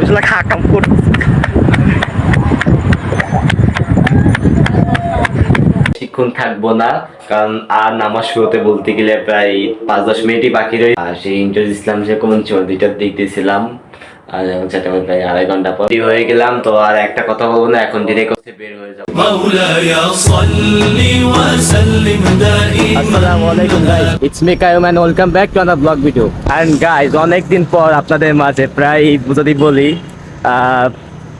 আসলে খাকাম করে বেশিক্ষণ থাকবো না, কারণ আর নামাজ শুরুতে বলতে গেলে প্রায় 5-10 মিনিটই বাকি রয়েছে। আর সেই ইন্টার ইসলাম যে কোন 2টার দিক দিয়েছিলাম, আর এখন সেটা আমি প্রায় 2.5 ঘন্টা পর হয়ে গেলাম। তো আর একটা কথা বলবো না, এখন ডিরেক্ট হচ্ছে বের হয়ে যাবো। আসসালামু আলাইকুম guys, it's me Qayum and welcome back to another vlog video. And guys, অনেকদিন পর আপনাদের মাঝে, প্রায় যদি বলি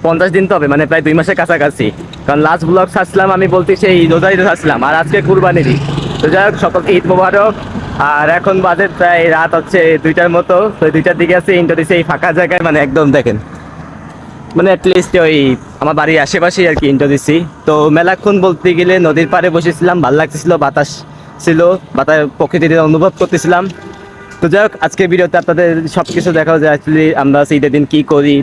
50 দিন তো হবে, মানে প্রায় 2 মাসের কাছাকাছি। কারণ লাস্ট ব্লগ ছাড়ছিলাম আমি বলতে সেই রোজার ঈদে ছাড়ছিলাম, আর আজকে কুরবানির ঈদ। তো যাই হোক, সকলকে ঈদ মোবারক। আর এখন বাজে প্রায় রাত হচ্ছে 2টার মতো। তো 2টার দিকে আছে ইন্টার দিছে এই ফাঁকা জায়গায়, মানে একদম দেখেন, মানে অ্যাটলিস্ট ওই আমার বাড়ির আশেপাশেই আর কি ইন্টার দিছি। তো মেলাক্ষণ বলতে গেলে নদীর পাড়ে বসেছিলাম, ভালো লাগতেছিল, বাতাস ছিল, বাতাস প্রকৃতির অনুভব করতেছিলাম। তো যাই হোক, আজকের ভিডিওতে আপনাদের সব কিছু দেখাও যায় অ্যাকচুয়ালি আমরা ঈদের দিন কী করি,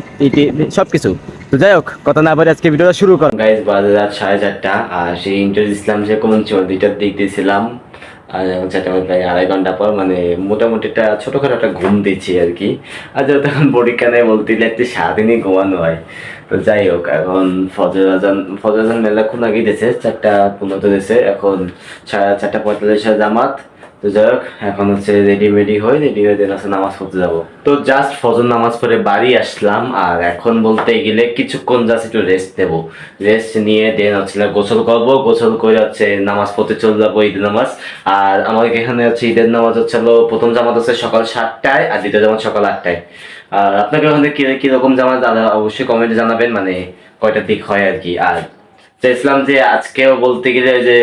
সব কিছু। তো যাই হোক, কথা না বলে আজকে ভিডিওটা শুরু করো। গাইজ বাজে রাত 4:30, আর সেই ইন্টার ইসলাম যে কোন 2টার দিক দিয়েছিলাম, আর এখন সেটা আমি প্রায় 2.5 ঘন্টা পর, মানে মোটামুটি একটা ছোটখাটো একটা ঘুম দিচ্ছি আর কি। আর যেহেতু এখন পরীক্ষা নেই বলতে গেলে একটি সারাদিনই ঘুমানো হয়। তো যাই হোক, এখন ফজর আজান মেলাক্ষণ আগে দিয়েছে, 4:15 দিয়েছে, এখন 4:45 জামাত। তো যাই হোক, এখন হচ্ছে রেডি হয়ে দেন আছে নামাজ পড়তে যাবো। তো জাস্ট ফজর নামাজ পড়ে বাড়ি আসলাম, আর এখন বলতে গেলে কিছুক্ষণ জাস্ট একটু রেস্ট নেবো। রেস্ট নিয়ে দেন হচ্ছে গোসল করবো, গোসল করে হচ্ছে নামাজ পড়তে চলে যাবো, ঈদের নামাজ। আর আমাদের এখানে হচ্ছে ঈদের নামাজ হচ্ছে প্রথম জামাত হচ্ছে সকাল 7টায়, আর দ্বিতীয় জামাত সকাল 8টায়। আর আপনাকে ওখানে কিরকম জামাত দাদা অবশ্যই কমেন্টে জানাবেন, মানে কয়টার দিক হয় আর কি। আর চাইছিলাম যে আজকেও বলতে গেলে যে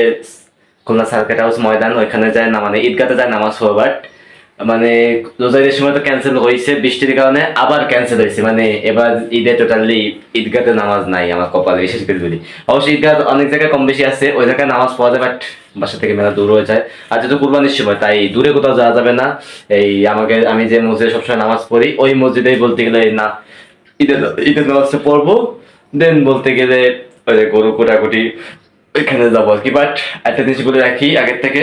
খুলনা সার্কিট হাউস ময়দান, ওইখানে যায় না, মানে ঈদগাতে যায় নামাজ পড়ব, বাট মানে রোজার ঈদের সময় তো ক্যান্সেল হয়েছে বৃষ্টির কারণে, আবার ক্যান্সেল হয়েছে। মানে এবার ঈদে টোটালি ঈদগাতে নামাজ নাই আমার কপালে, বিশেষ করে বলি। অবশ্যই ঈদগাহ অনেক জায়গায় কম বেশি আছে, ওই জায়গায় নামাজ পড়া যায়, বাট বাসা থেকে মেলা দূর হয়ে যায়। আর যেহেতু কুরবানির সময়, তাই দূরে কোথাও যাওয়া যাবে না। আমি যে মসজিদে সবসময় নামাজ পড়ি, ওই মসজিদেই বলতে গেলে না ঈদের ঈদের নামাজটা পড়বো। দেন বলতে গেলে ওই যে গরু কোটাকুটি ওইখানে যাবো আর কি। বাট একটা জিনিস বলে রাখি আগের থেকে,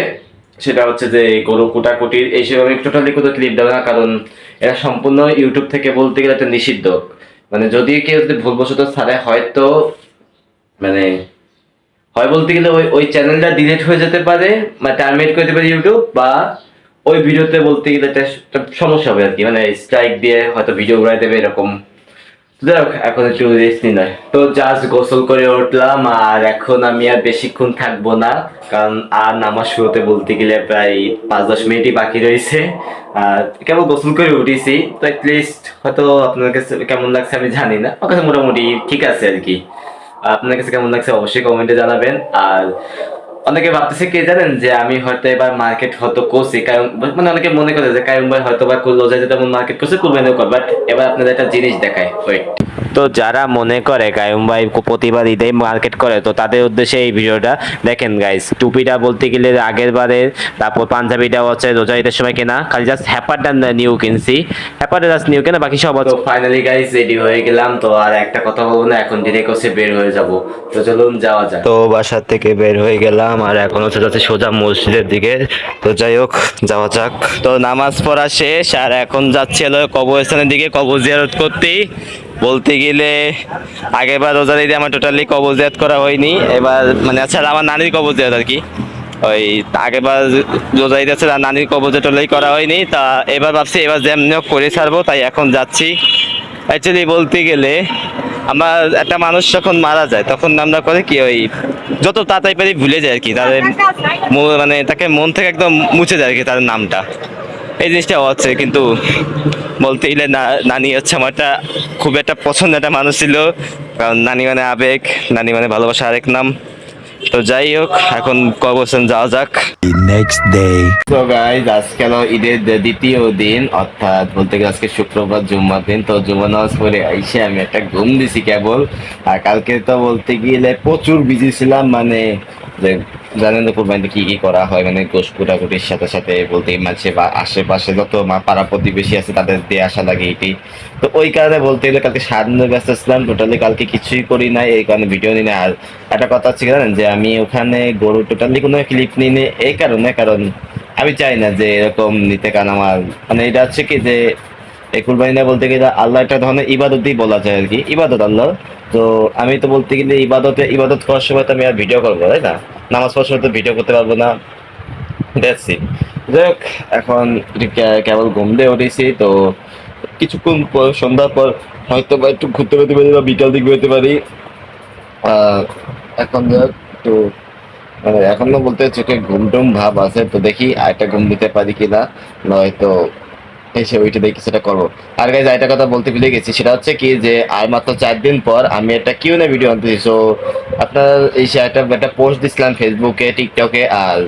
সেটা হচ্ছে যে গরু কুটাকুটির এইসব আমি টোটালি কোনো ক্লিপ দেবো না, কারণ এটা সম্পূর্ণ ইউটিউব থেকে বলতে গেলে একটা নিষিদ্ধ। মানে যদি কেউ যদি ভুলবশত ছাড়ে, হয়তো মানে হয় বলতে গেলে ওই ওই চ্যানেলটা ডিলিট হয়ে যেতে পারে, মানে টার্মিনেট করে দিতে পারে ইউটিউব, বা ওই ভিডিওতে বলতে গেলে একটা সমস্যা হবে আর কি, মানে স্ট্রাইক দিয়ে হয়তো ভিডিও ঘুরাই দেবে এরকম। যাই হোক, এখন একটু রেস্ট নিলাম। তো জাস্ট গোসল করে উঠলাম, আর এখন আমি আর বেশিক্ষণ থাকবো না, কারণ আর নামাজ শুরুতে বলতে গেলে প্রায় 5-10 মিনিটই বাকি রয়েছে। আর কেবল গোসল করে উঠেছি, তো অ্যাটলিস্ট হয়তো আপনার কাছে কেমন লাগছে আমি জানি না, আমার কাছে মোটামুটি ঠিক আছে আর কি। আপনার কাছে কেমন লাগছে অবশ্যই কমেন্টে জানাবেন। আর অনেকে ভাবতেছে কে জানেন, যে আমি হয়তো এবার মার্কেট হয়তো করছি, কারণ মানে অনেকে মনে করে যে কায়ুম ভাই হয়তো বা রোজায় যেমন মার্কেট করছে কুরবানিও কর, বাট এবার আপনাদের একটা জিনিস দেখায়, ওয়েট। তো যারা মনে করে কায়ুম ভাই প্রতিবার ঈদে মার্কেট করে, তো তাদের উদ্দেশ্যে এই ভিডিওটা দেখেন গাইস। টুপিটা বলতে গেলে আগের বারে, তারপর পাঞ্জাবিটা হচ্ছে রোজা ঈদের সময় কেনা, খালি জাস্ট হ্যাপারটা নিউ কিনছি, হ্যাপারটা জাস্ট নিউ কেনা, বাকি সব। তো ফাইনালি গাইস রেডি হয়ে গেলাম। তো আর একটা কথা বলবো না, এখন ডিরেক্ট হচ্ছে বের হয়ে যাব। তো চলুন যাওয়া যাক। তো বাসার থেকে বের হয়ে গেলাম, আর এখন হচ্ছে যাচ্ছে সোজা মসজিদের দিকে। তো যাই হোক, যাওয়া যাক। তো নামাজ পড়া শেষ, আর এখন যাচ্ছে হলো কবরস্থানের দিকে কবর জিয়ারত করতে। বলতে গেলে আগেরবার রোজার ঈদে আমার টোটালি কবর জিয়ারত করা হয়নি, এবার মানে আচ্ছা আমার নানির কবর জিয়ারত আর কি। ওই আগেরবার রোজা ঈদ আছে, নানির কবর টোটালি করা হয়নি, তা এবার ভাবছি এবার যেমনি হোক করে ছাড়বো, তাই এখন যাচ্ছি। অ্যাকচুয়ালি বলতে গেলে আমার একটা মানুষ যখন মারা যায়, তখন আমরা করে কি ওই যত তাড়াতাড়ি পারি ভুলে যায় আর কি, তাদের মানে তাকে মন থেকে একদম মুছে যায় আর কি তাদের নামটা। এই জিনিসটা হচ্ছে, কিন্তু বলতে গেলে নানি হচ্ছে আমার একটা খুব একটা পছন্দের একটা মানুষ ছিল, কারণ নানি মানে আবেগ, নানি মানে ভালোবাসা আরেক নাম। তো যাই হোক, এখন কবরস্থান যাওয়া যাক। Next day. তো গাইস, আজকে হলো ঈদের দ্বিতীয় দিন, অর্থাৎ বলতে গেলে আজকে শুক্রবার জুম্মার দিন। তো জুম্মা নামাজ পড়ে আইসে আমি একটা ঘুম দিছি কেবল। আর কালকে তো বলতে গেলে প্রচুর বিজি ছিলাম, মানে যে জানেন তো কোরবানিতে কি কি করা হয়, মানে গোশ কুটাকুটির সাথে সাথে বলতে মাঝে বা আশেপাশে যত পাড়া প্রতিবেশী আছে তাদের দিয়ে আসা লাগে এটি। তো ওই কারণে বলতে গেলে কালকে সারাদিন ব্যস্ত ছিলাম, টোটালি কালকে কিছুই করি নাই, এই কারণে ভিডিও নিই না। আর একটা কথা হচ্ছে কি জানেন, যে আমি ওখানে গরু টোটালি কোনো ক্লিপ নিই নি, কারণ আমি চাই না যে এরকম নিতে, কারণ আমার মানে এটা হচ্ছে কি যে এই কুরবানিটা বলতে গেলে আল্লাহ একটা ধরনের ইবাদতই বলা যায় আর কি, ইবাদত আল্লাহ। তো আমি তো বলতে গেলে ইবাদত করার সময় তো আমি আর ভিডিও করবো, তাই না? নামাজ পড়ার সময় তো ভিডিও করতে পারবো না। That's it. যাই হোক, এখন কেবল ঘুম দিয়ে উঠেছি, তো কিছুক্ষণ পর সন্ধ্যার পর হয়তো বা একটু ঘুরতে পেতে পারি বা বিকাল দিকে পেতে পারি। এখন যাক একটু মানে এখনো বলতে চোখে ঘুম টুম ভাব আছে, তো দেখি আরেকটা ঘুম দিতে পারি কিনা, নয়তো এসে ওইটা দিয়ে কিছুটা করবো। আর গাইজ আরেকটা কথা বলতে ভুলে গেছি, সেটা হচ্ছে কি যে আর মাত্র 4 দিন পর আমি একটা কিউএনএ ভিডিও আনতেছি। সো আপনার এই একটা পোস্ট দিছিলাম ফেসবুকে, টিকটকে আর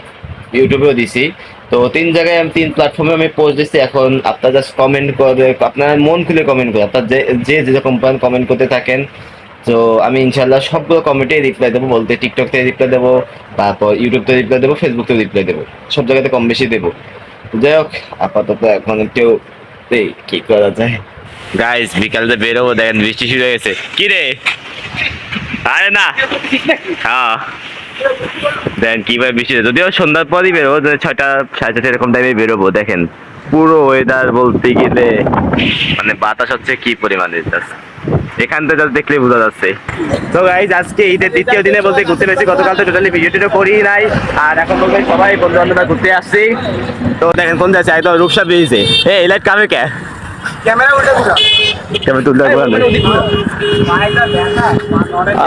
ইউটিউবেও দিছি। তো 3 জায়গায় আমি 3 প্ল্যাটফর্মে আমি পোস্ট দিচ্ছি। এখন আপনার জাস্ট কমেন্ট করে, আপনার মন খুলে কমেন্ট করে, আপনার যে যেরকম কমেন্ট করতে থাকেন। তো আমি ইনশাল্লাহ সবগুলো কমেন্টে রিপ্লাই দেবো, বলতে টিকটক থেকে রিপ্লাই দেবো, তারপর ইউটিউব থেকে রিপ্লাই দেবো, ফেসবুক থেকে রিপ্লাই দেবো, সব জায়গাতে কম বেশি দেবো। যাই হোক, আপাতত এখন একটু এই কি করা যায়। গাইস বিকালে বেরোবো, দেখেন বৃষ্টি শুরু হয়ে গেছে। কি রে? আরে না, হ্যাঁ দেখেন কিভাবে বৃষ্টি, যদিও সন্ধ্যার পরই বেরোবো, 6টা 6:30 এরকম টাইমে বেরোবো। দেখেন পুরো ওয়েদার বলতে গেলে মানে বাতাস হচ্ছে কি পরিমাণে, এখান থেকে just দেখলেই বোঝা যাচ্ছে। তো গাইজ আজকে ঈদের দ্বিতীয় দিনে বলতে ঘুরতে পেরেছি, গতকাল তো টোটালি ভিডিও টিডিও করি নাই। আর এখন বলতে সবাই বন্ধু বান্ধবরা ঘুরতে আসছি। তো দেখেন কোন যাচ্ছে, একদম রূপসা ব্রিজে। এই লাইট কামে কে ক্যামেরা উল্টা ঘুরা কেমন তুলতে পারবো না।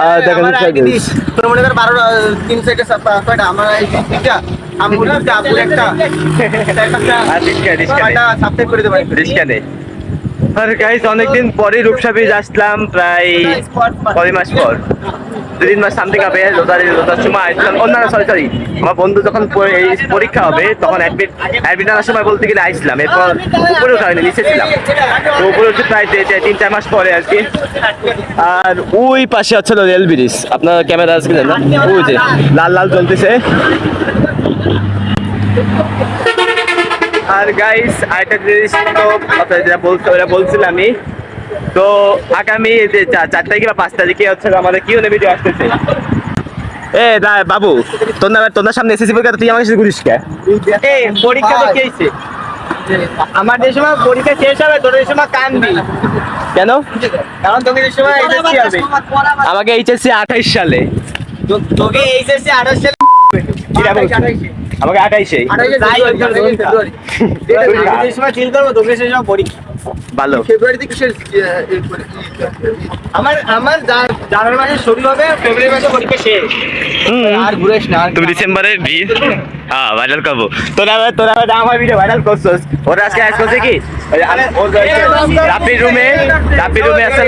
আর দেখেন রূপসা ব্রিজ। তোর মনে কর 12 3 সেকেন্ড কয়টা আমার এই দিকটা আমি বলি যে আপুর একটা আর রিস্কা সাবস্ক্রাইব করে দেব রিস্কা নেই। আর গাইস অনেকদিন পরে রূপসা ব্রিজ আসলাম, প্রায় কয় মাস পর, 2-3 মাস সামথিং হবে। রোজার সময় আসলাম, না সরি আমার বন্ধু যখন এই পরীক্ষা হবে তখন অ্যাডমিট আনার সময় বলতে গেলে আসলাম। এরপর উপরে উঠা হয়নি, নিচে ছিলাম। তো উপরে উঠে প্রায় 3-4 মাস পরে আর কি। আর ওই পাশে হচ্ছিল রেল ব্রিজ, আপনার ক্যামেরা আছে না, ওই যে লাল লাল জ্বলতেছে। আর গাইস আরেকটা জিনিস তো আপনারা যেটা বলছিলাম আমি, তো আগামী 4 তারিখে বা 5 তারিখে হচ্ছে আমাদের কিউএনএ ভিডিও আসতেছে। এ বাবু, তোর সামনে এসএসসি পরীক্ষা, তুই আমার সাথে ঘুরিস কে? এই পরীক্ষা তো কেইছে আমার যে সময় পরীক্ষা শেষ হবে তোর এই সময় কানবি কেন? কারণ তোকে এই সময় এইচএসসি হবে আমাকে এইচএসসি 28 সালে। তোকে এইচএসসি 28 সালে কিরা বলছিস? আমাকে 28-এ। 28 এই সময় চিল করব তোকে সেই সময় পরীক্ষা ভালো। ফেব্রুয়ারিতে কিসের আমার জানুয়ারি মাসে শুরু হবে, ফেব্রুয়ারি মাসে পরীক্ষা শেষ। আর ঘুরেস না তুমি ডিসেম্বরে হ্যাঁ ভাইরাল করবো। তোরা আমার ভিডিও ভাইরাল করছস। ওরা আজকে আজ করছে কি, রাপির রুমে আছে।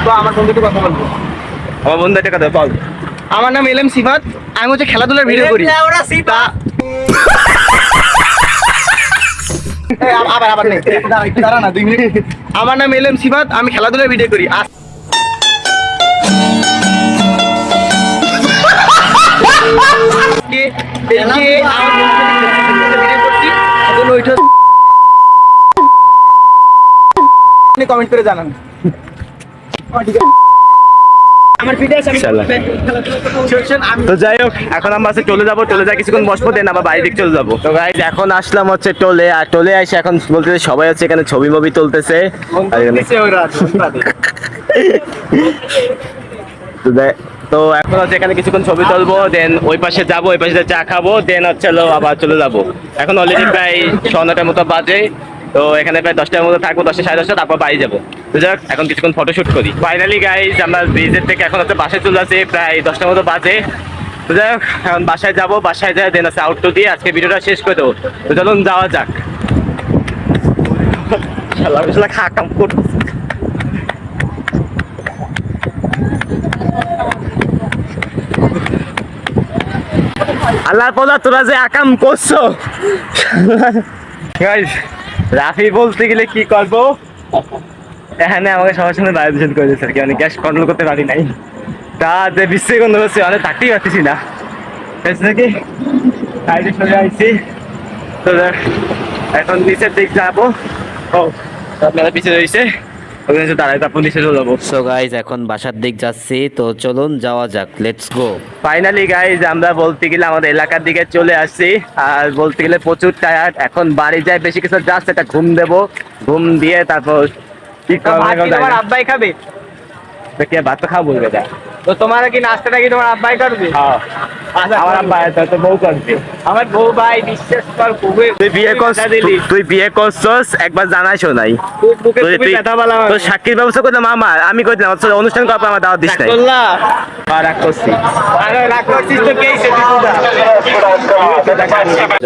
তো আমার বন্ধুকে কথা বলবো। আমার বন্ধু একটা কথা বল। আমার নাম এলএম সিফাত, আমি হচ্ছে খেলাধুলার ভিডিও করি। আবার নেই, দাঁড়া না 2 মিনিট। আমার নাম এলএম সিফাত, আমি খেলাধুলার ভিডিও করি। কমেন্ট করে জানান। আমার ভিডিও তো যাই হোক, এখন আমরা চলে যাবো, চলে যাই কিছুক্ষণ বসবো, দেন আবার বাইরে দিকে চলে যাবো। তো গাইজ এখন আসলাম হচ্ছে টোলে, আর টোলে এসে এখন বলতেছে সবাই হচ্ছে এখানে ছবি মবি তুলতেছে। তো এখন হচ্ছে এখানে কিছুক্ষণ ছবি তুলবো, দেন ওই পাশে যাবো, ওই পাশে চা খাবো, দেন হচ্ছে আবার চলে যাবো। এখন অলরেডি প্রায় 9:30 মতো বাজে। তো এখানে প্রায় 10টার মতো থাকবো, 10টা 10:30, তারপর বাড়ি যাবো। তো যাক এখন কিছুক্ষণ ফটোশুট করি। ফাইনালি গাইজ আমরা ব্রিজের থেকে এখন হচ্ছে বাসায় চলে আসি, প্রায় 10টার মতো বাজে। তো যাই হোক এখন বাসায় যাবো, বাসায় যাই দেন আছে আউটডোর দিয়ে আজকে ভিডিওটা শেষ করে দেবো। তো চলুন যাওয়া যাক। খা কাম করতে আল্লাহ পোলা, তোরা যে আকাম করছো। রাফি বলতে গেলে কি করবো, এখানে আমাকে সবার সামনে ভায়োলেশন করে দিচ্ছে আর কি, মানে গ্যাস কন্ট্রোল করতে পারি নাই। তা যে বিশ্বে গন্ধ হচ্ছে, অনেক থাকতেই পারতেছি না নাকি সাইডে সরে আইছি। তো এখন নিচের দিক যাবো। ও আপনারা পিছিয়ে রয়েছে, ওখানে এসে দাঁড়াই, তারপর নিচে চলে যাবো। সো গাইজ এখন বাসার দিক যাচ্ছি, তো চলুন যাওয়া যাক, লেটস গো। ফাইনালি গাইজ আমরা বলতে গেলে আমাদের এলাকার দিকে চলে আসছি, আর বলতে গেলে প্রচুর টায়ার্ড। এখন বাড়ি যাই, বেশি কিছু জাস্ট একটা ঘুম দেবো, ঘুম দিয়ে তারপর কি তো ভাত কি করবো তোমার আব্বাই খাবে? কে ভাত তো খাবো বলবে। তো তোমার কি নাস্তাটা কি তোমার আব্বাই করবে? আচ্ছা, আমার আব্বা তো বউ করবে। আমার বউ ভাই বিশ্বাস কর খুবই তুই বিয়ে করছ, ব্যথা দিলি। তুই বিয়ে করছস একবার জানাইছো নাই? খুব বুকে তুই খুবই ব্যথা পেলাম আমি। তোর সাক্ষীর ব্যবস্থা করলাম আমার, আমি করলাম তোর অনুষ্ঠান করার পর আমার দাওয়াত দিস নাই। রাখল্লা, রাগ করছি। আরে রাগ করছিস তো কে এসে দিদা?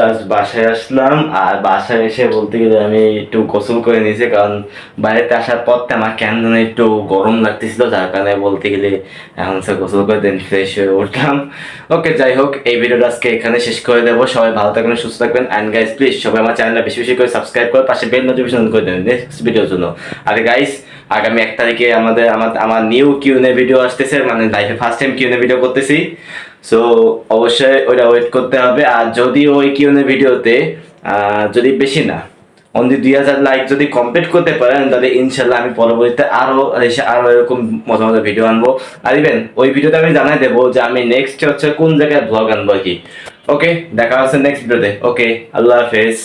জাস্ট বাসায় আসলাম, আর বাসায় এসে বলতে গেলে আমি একটু গোসল করে নিয়েছি, কারণ বাইরেতে আসার পরতে আমার কেন যেন একটু গরম লাগতেছিল, যার কারণে বলতে গেলে এখন সে গোসল করে দেন ফ্রেশ হয়ে উঠলাম। ওকে, যাই হোক, এই ভিডিওটা আজকে এখানে শেষ করে দেবো। সবাই ভালো থাকবেন, সুস্থ থাকবেন, অ্যান্ড গাইস প্লিজ সবাই আমার চ্যানেলটা বেশি বেশি করে সাবস্ক্রাইব করে পাশে বেল নোটিফিকেশন করে দেবেন নেক্সট ভিডিওর জন্য। আর গাইস, আগামী 1 তারিখে আমার নিউ কিউএনএ ভিডিও আসতেছে, মানে লাইফে ফার্স্ট টাইম কিউএনএ ভিডিও করতেছি। সো অবশ্যই ওইটা ওয়েট করতে হবে। আর যদি ওই কিউএনএ ভিডিওতে যদি বেশি না অনলি 2000 লাইক যদি কমপ্লিট করতে পারেন, তাহলে ইনশাল্লাহ আমি পরবর্তীতে আরো এরকম মজা মজা ভিডিও আনবো। আর ইভেন ওই ভিডিওতে আমি জানাই দেবো যে আমি নেক্সট হচ্ছে কোন জায়গায় ব্লগ আনবো আর কি। ওকে, দেখা হচ্ছে নেক্সট ভিডিওতে। ওকে, আল্লাহ হাফেজ।